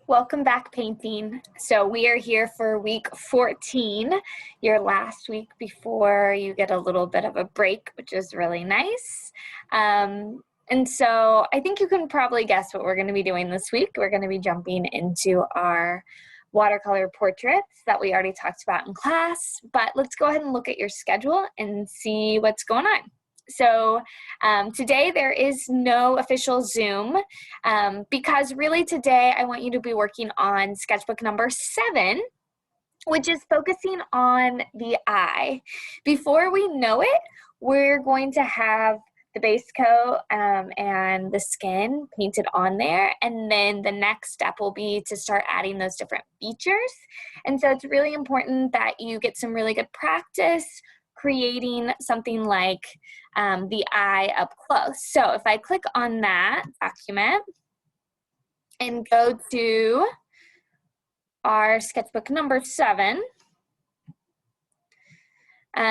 Welcome back, painting. So we are here for week 14, your last week before you get a little bit of a break, which is really nice. And so I think you can probably guess what we're going to be doing this week. We're going to be jumping into our watercolor portraits that we already talked about in class, but let's go ahead and look at your schedule and see what's going on. So today there is no official Zoom because really today I want you to be working on sketchbook number 7, which is focusing on the eye. Before we know it, we're going to have the base coat and the skin painted on there, and then the next step will be to start adding those different features. And so it's really important that you get some really good practice creating something like the eye up close. So if I click on that document and go to our sketchbook number 7,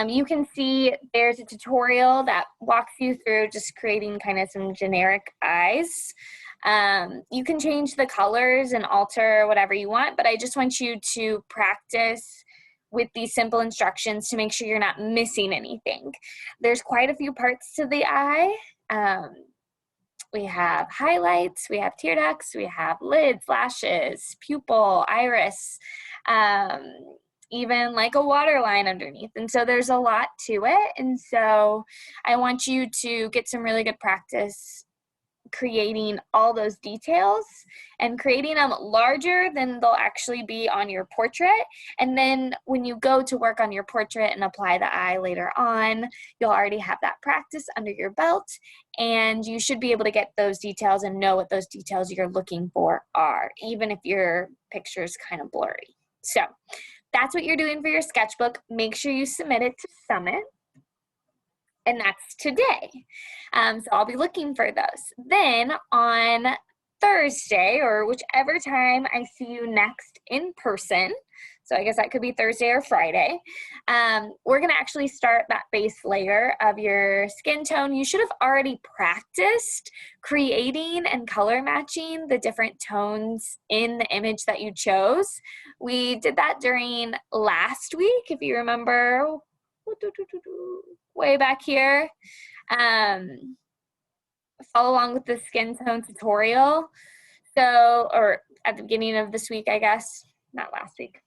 you can see there's a tutorial that walks you through just creating kind of some generic eyes. You can change the colors and alter whatever you want, but I just want you to practice with these simple instructions to make sure you're not missing anything. There's quite a few parts to the eye. We have highlights, we have tear ducts, we have lids, lashes, pupil, iris, even like a waterline underneath. And so there's a lot to it. And so I want you to get some really good practice creating all those details and creating them larger than they'll actually be on your portrait. And then when you go to work on your portrait and apply the eye later on, you'll already have that practice under your belt, and you should be able to get those details and know what those details you're looking for are, even if your picture is kind of blurry. So that's what you're doing for your sketchbook. Make sure you submit it to Summit. And that's today. So I'll be looking for those. Then on Thursday, or whichever time I see you next in person, so I guess that could be Thursday or Friday, we're gonna actually start that base layer of your skin tone. You should have already practiced creating and color matching the different tones in the image that you chose. We did that during last week, if you remember, way back here. Follow along with the skin tone tutorial. So, or at the beginning of this week, I guess, not last week.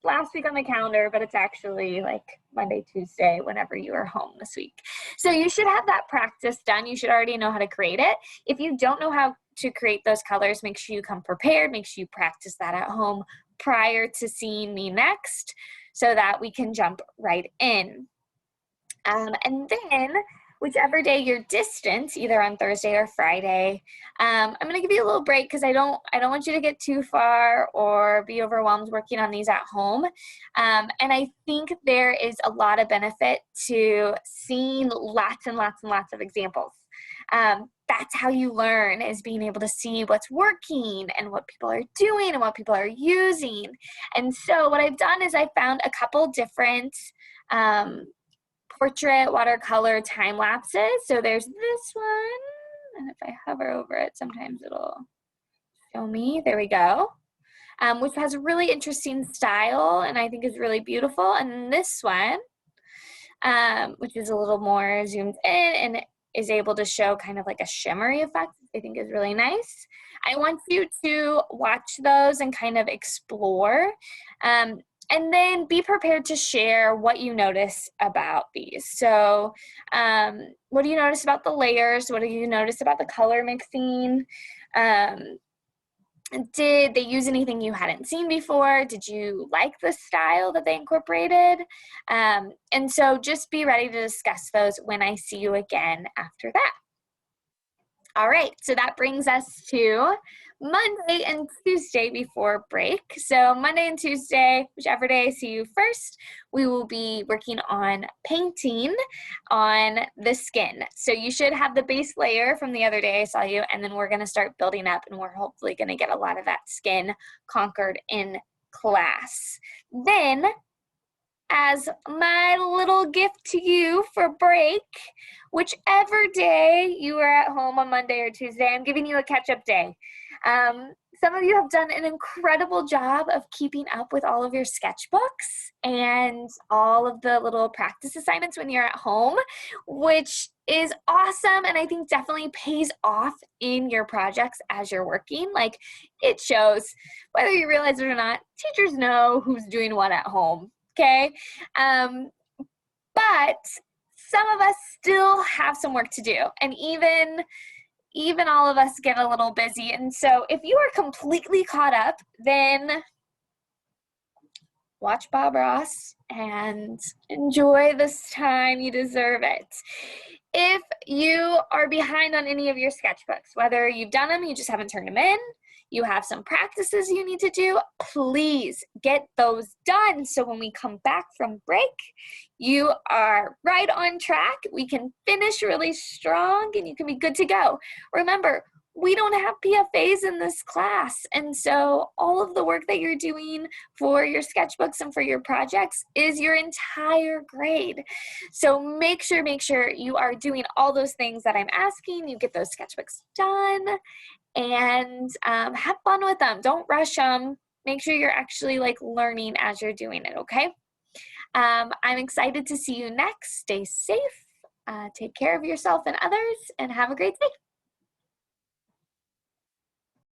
Last week on the calendar, but it's actually like Monday, Tuesday, whenever you are home this week. So you should have that practice done. You should already know how to create it. If you don't know how to create those colors, make sure you come prepared. Make sure you practice that at home prior to seeing me next so that we can jump right in. And then whichever day you're distant, either on Thursday or Friday, I'm going to give you a little break because I don't want you to get too far or be overwhelmed working on these at home. And I think there is a lot of benefit to seeing lots and lots and lots of examples. That's how you learn, is being able to see what's working and what people are doing and what people are using. And so what I've done is I found a couple different portrait watercolor time lapses. So there's this one, and if I hover over it, sometimes it'll show me. There we go. Which has a really interesting style and I think is really beautiful. And this one, which is a little more zoomed in and is able to show kind of like a shimmery effect, I think is really nice. I want you to watch those and kind of explore. And then be prepared to share what you notice about these. So what do you notice about the layers? What do you notice about the color mixing? Did they use anything you hadn't seen before? Did you like the style that they incorporated? And so just be ready to discuss those when I see you again after that. All right, so that brings us to Monday and Tuesday before break. So Monday and Tuesday, whichever day I see you first, we will be working on painting on the skin. So you should have the base layer from the other day I saw you, and then we're gonna start building up, and we're hopefully gonna get a lot of that skin conquered in class. Then as my little gift to you for break, whichever day you are at home on Monday or Tuesday, I'm giving you a catch-up day. Some of you have done an incredible job of keeping up with all of your sketchbooks and all of the little practice assignments when you're at home, which is awesome, and I think definitely pays off in your projects as you're working. Like, it shows, whether you realize it or not, teachers know who's doing what at home, okay? But some of us still have some work to do, and even all of us get a little busy. And so if you are completely caught up, then watch Bob Ross and enjoy this time. You deserve it. If you are behind on any of your sketchbooks, whether you've done them, you just haven't turned them in, you have some practices you need to do, please get those done so when we come back from break, you are right on track. We can finish really strong and you can be good to go. Remember, we don't have PFAs in this class, and so all of the work that you're doing for your sketchbooks and for your projects is your entire grade. So make sure you are doing all those things that I'm asking. You get those sketchbooks done, and have fun with them. Don't rush them. Make sure you're actually like learning as you're doing it, okay? I'm excited to see you next. Stay safe, take care of yourself and others, and have a great day.